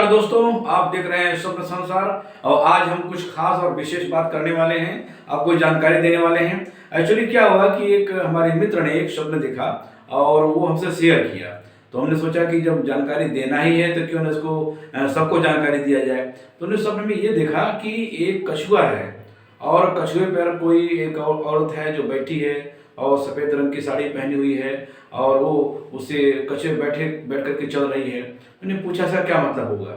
नमस्कार दोस्तों, आप देख रहे हैं स्वप्न संसार। और आज हम कुछ खास और विशेष बात करने वाले हैं, आपको जानकारी देने वाले हैं। एक्चुअली क्या हुआ कि एक हमारे मित्र ने एक स्वप्न देखा और वो हमसे शेयर किया। तो हमने सोचा कि जब जानकारी देना ही है तो क्यों ना इसको सबको जानकारी दिया जाए। तो हमने स्वप्न में ये देखा कि एक कछुआ है और कछुए पर कोई एक औरत है जो बैठी है और सफ़ेद रंग की साड़ी पहनी हुई है और वो उसे कछुए बैठ करके चल रही है। मैंने पूछा सर क्या मतलब होगा।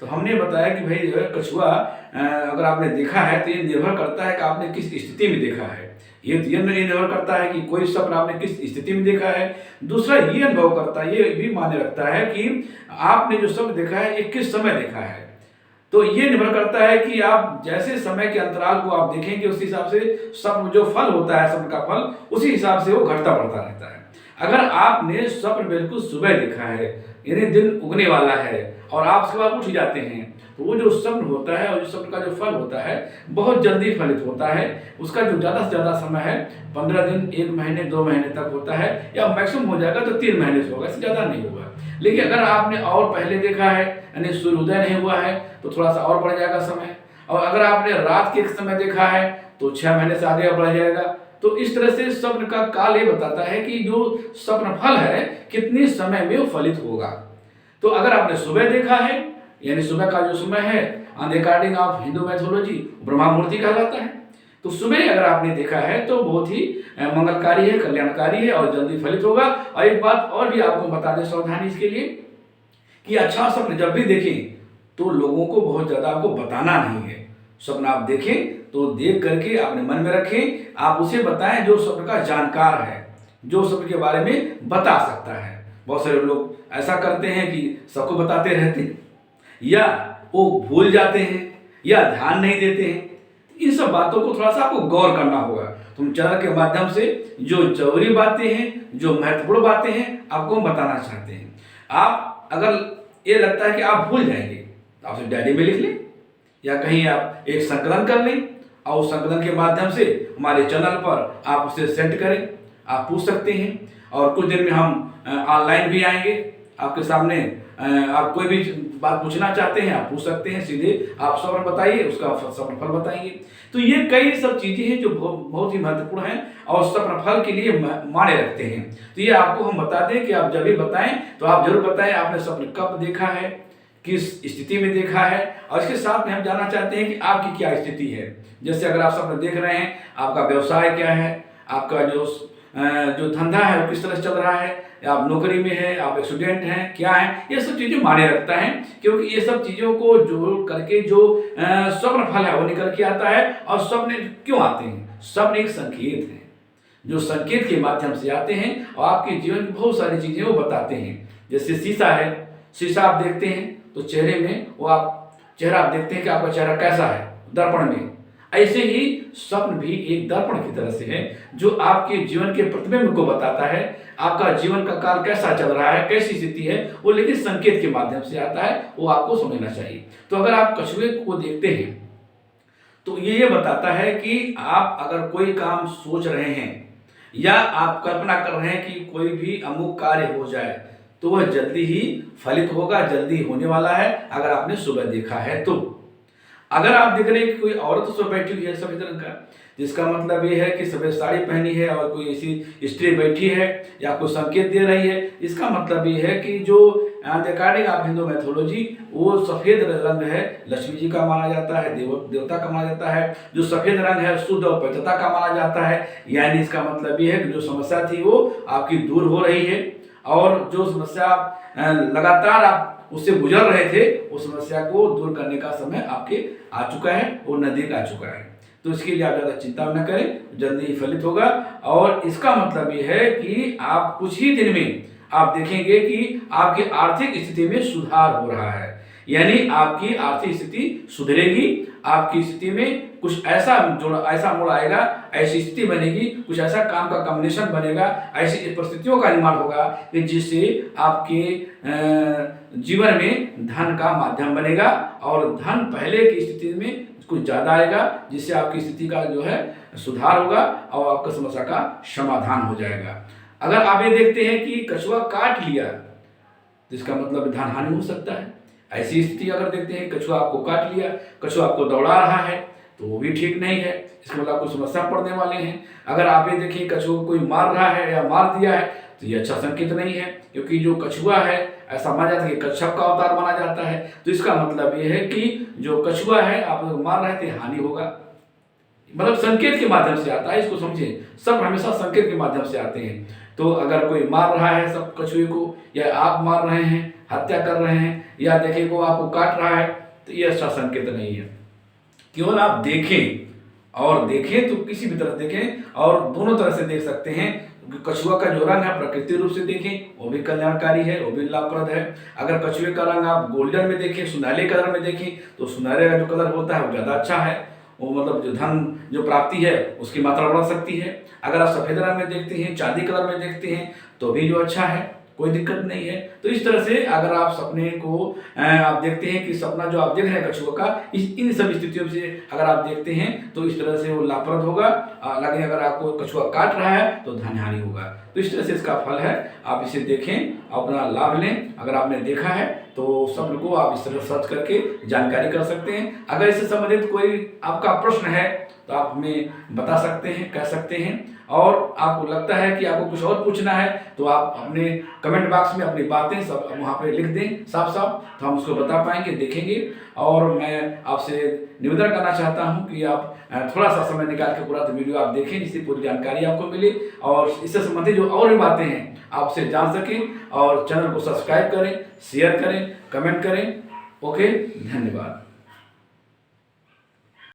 तो हमने बताया कि भाई जो है कछुआ अगर आपने देखा है तो ये निर्भर करता है कि आपने किस स्थिति में देखा है। ये निर्भर करता है कि कोई सपना आपने किस स्थिति में देखा है। दूसरा ये अनुभव करता है, ये भी मायने रखता है कि आपने जो सपना देखा है ये किस समय देखा है। तो ये निर्भर करता है कि आप जैसे समय के अंतराल को आप देखेंगे उस हिसाब से स्वप्न जो फल होता है, स्वप्न का फल उसी हिसाब से वो घटता बढ़ता रहता है। अगर आपने स्वप्न बिल्कुल सुबह देखा है यानी दिन उगने वाला है और आप उसके बाद उठ जाते हैं तो वो जो स्वप्न होता है और जो स्वप्न का जो फल होता है बहुत जल्दी फलित होता है। उसका जो ज़्यादा से ज़्यादा समय है 15 दिन, 1 महीने, 2 महीने तक होता है या मैक्सिमम हो जाएगा तो 3 महीने से होगा, इससे ज़्यादा नहीं होगा। लेकिन अगर आपने और पहले देखा है यानी सूर्योदय नहीं हुआ है तो थोड़ा सा और बढ़ जाएगा समय। और अगर आपने रात के समय देखा है तो 6 महीने से आगे बढ़ जाएगा। तो इस तरह से स्वप्न का काल ये बताता है कि जो स्वप्न फल है कितने समय में वो फलित होगा। तो अगर आपने सुबह देखा है यानी सुबह का जो समय है on the according of Hindu mythology Brahma मुहूर्त कहलाता है। तो सुबह अगर आपने देखा है तो बहुत ही मंगलकारी है, कल्याणकारी है और जल्दी फलित होगा। और एक बात और भी आपको बता दें सावधानी इसके लिए कि अच्छा स्वप्न जब भी देखें तो लोगों को बहुत ज़्यादा आपको बताना नहीं है। स्वप्न आप देखें तो देख करके अपने मन में रखें, आप उसे बताएं जो स्वप्न का जानकार है, जो स्वप्न के बारे में बता सकता है। बहुत सारे लोग ऐसा करते हैं कि सबको बताते रहते हैं या वो भूल जाते हैं या ध्यान नहीं देते हैं। इन सब बातों को थोड़ा सा आपको गौर करना होगा। तुम चैनल के माध्यम से जो जरूरी बातें हैं, जो महत्वपूर्ण बातें हैं आपको हम बताना चाहते हैं। आप अगर ये लगता है कि आप भूल जाएंगे तो आप उसे डायरी में लिख लें या कहीं आप एक संकलन कर लें और उस संकलन के माध्यम से हमारे चैनल पर आप उसे सेंड करें। आप पूछ सकते हैं और कुछ दिन में हम ऑनलाइन भी आएंगे आपके सामने। आप कोई भी बात पूछना चाहते हैं आप पूछ सकते हैं, सीधे आप स्वप्न बताइए, उसका स्वप्न फल बताइए। तो ये कई सब चीज़ें हैं जो बहुत ही महत्वपूर्ण हैं और स्वप्न फल के लिए माने रखते हैं। तो ये आपको हम बता दें कि आप जब भी बताएं तो आप जरूर बताएं आपने स्वप्न कब देखा है, किस स्थिति में देखा है। और इसके साथ में हम जानना चाहते हैं कि आपकी क्या स्थिति है। जैसे अगर आप स्वप्न देख रहे हैं आपका व्यवसाय क्या है, आपका जो धंधा है वो किस तरह से चल रहा है, आप नौकरी में हैं, आप एक स्टूडेंट हैं, क्या है, ये सब चीज़ें मायने रखता है। क्योंकि ये सब चीज़ों को जोड़ करके जो स्वप्न फल है वो निकल के आता है। और स्वप्न क्यों आते हैं? स्वप्न एक संकेत है जो संकेत के माध्यम से आते हैं और आपके जीवन की बहुत सारी चीज़ें वो बताते हैं। जैसे शीशा है, शीशा आप देखते हैं तो चेहरे में वो आप चेहरा आप देखते हैं कि आपका चेहरा कैसा है दर्पण में। ऐसे ही स्वप्न भी एक दर्पण की तरह से है जो आपके जीवन के प्रतिबिंब को बताता है। आपका जीवन का काल कैसा चल रहा है, कैसी स्थिति है, वो लेकिन संकेत के माध्यम से आता है, वो आपको समझना चाहिए। तो अगर आप कछुए को देखते हैं तो ये बताता है कि आप अगर कोई काम सोच रहे हैं या आप कल्पना कर रहे हैं कि कोई भी अमुक कार्य हो जाए तो वह जल्दी ही फलित होगा, जल्दी होने वाला है अगर आपने सुबह देखा है। तो अगर आप देख रहे हैं कि कोई औरत उस पर बैठी हुई है सफेद रंग का, जिसका मतलब ये है कि सफेद साड़ी पहनी है और कोई ऐसी स्त्री बैठी है या कोई संकेत दे रही है, इसका मतलब ये है कि जो अकॉर्डिंग ऑफ हिंदू मैथोलॉजी वो सफेद रंग है लक्ष्मी जी का माना जाता है, देवता का माना जाता है। जो सफेद रंग है शुद्ध और पवित्रता का माना जाता है। यानी इसका मतलब ये है कि जो समस्या थी वो आपकी दूर हो रही है और जो समस्या लगातार आप उससे गुजर रहे थे उस समस्या को दूर करने का समय आपके आ चुका है, वो नजदीक आ चुका है। तो इसके लिए आप ज़्यादा चिंता न करें, जल्दी ही फलित होगा। और इसका मतलब ये है कि आप कुछ ही दिन में आप देखेंगे कि आपकी आर्थिक स्थिति में सुधार हो रहा है। यानी आपकी आर्थिक स्थिति सुधरेगी, आपकी स्थिति में कुछ ऐसा मोड़ आएगा, ऐसी स्थिति बनेगी, कुछ ऐसा काम का कॉम्बिनेशन बनेगा, ऐसी परिस्थितियों का निर्माण होगा कि जिससे आपके जीवन में धन का माध्यम बनेगा और धन पहले की स्थिति में कुछ ज़्यादा आएगा, जिससे आपकी स्थिति का जो है सुधार होगा और आपका समस्या का समाधान हो जाएगा। अगर आप ये देखते हैं कि कछुआ काट लिया तो इसका मतलब धन हानि हो सकता है। ऐसी स्थिति अगर देखते हैं कछुआ आपको काट लिया, कछुआ आपको दौड़ा रहा है, तो वो भी ठीक नहीं है, इसके मतलब आपको समस्या पड़ने वाले हैं। अगर आप ये देखिए कछुआ को कोई मार रहा है या मार दिया है, तो ये अच्छा संकेत नहीं है, क्योंकि जो कछुआ है ऐसा माना जाता है कि कच्छप का अवतार माना जाता है। तो इसका मतलब ये है कि जो कछुआ है आप लोग मार रहे थे, हानि होगा। मतलब संकेत के माध्यम से आता है, इसको समझिए, सब हमेशा संकेत के माध्यम से आते हैं। तो अगर कोई मार रहा है सब कछुए को, या आप मार रहे हैं, हत्या कर रहे हैं, या देखें को आपको काट रहा है, तो ये अच्छा संकेत नहीं है। केवल आप देखें, और देखें तो किसी भी तरह देखें, और दोनों तरह से देख सकते हैं। कछुआ का जो रंग है प्राकृतिक रूप से देखें, वो भी कल्याणकारी है, वो भी लाभप्रद है। अगर कछुए का रंग आप गोल्डन में देखें, सुनहरे कलर में देखें, तो सुनहरे का जो कलर होता है वो ज़्यादा अच्छा है, वो मतलब जो धन जो प्राप्ति है उसकी मात्रा बढ़ सकती है। अगर आप सफ़ेद रंग में देखते हैं, चांदी कलर में देखते हैं, तो भी जो अच्छा है, कोई दिक्कत नहीं है। तो इस तरह से अगर आप सपने को आप देखते हैं कि सपना जो आप देख रहे हैं कछुआ का, इन सब स्थितियों से अगर आप देखते हैं तो इस तरह से वो लाभप्रद होगा। लेकिन अगर आपको कछुआ काट रहा है तो धन हानि होगा। तो इस तरह से इसका फल है, आप इसे देखें, अपना लाभ लें। अगर आपने देखा है तो स्वप्न को आप इस तरह सर्च करके जानकारी कर सकते हैं। अगर इससे संबंधित कोई आपका प्रश्न है तो आप हमें बता सकते हैं, कह सकते हैं। और आपको लगता है कि आपको कुछ और पूछना है तो आप अपने कमेंट बॉक्स में अपनी बातें सब वहाँ पे लिख दें साफ साफ, तो हम उसको बता पाएंगे, देखेंगे। और मैं आपसे निवेदन करना चाहता हूँ कि आप थोड़ा सा समय निकाल के पूरा वीडियो आप देखें, जिससे पूरी जानकारी आपको मिले और इससे संबंधित जो और भी बातें हैं आपसे जान सकें। और चैनल को सब्सक्राइब करें, शेयर करें, कमेंट करें। ओके, धन्यवाद।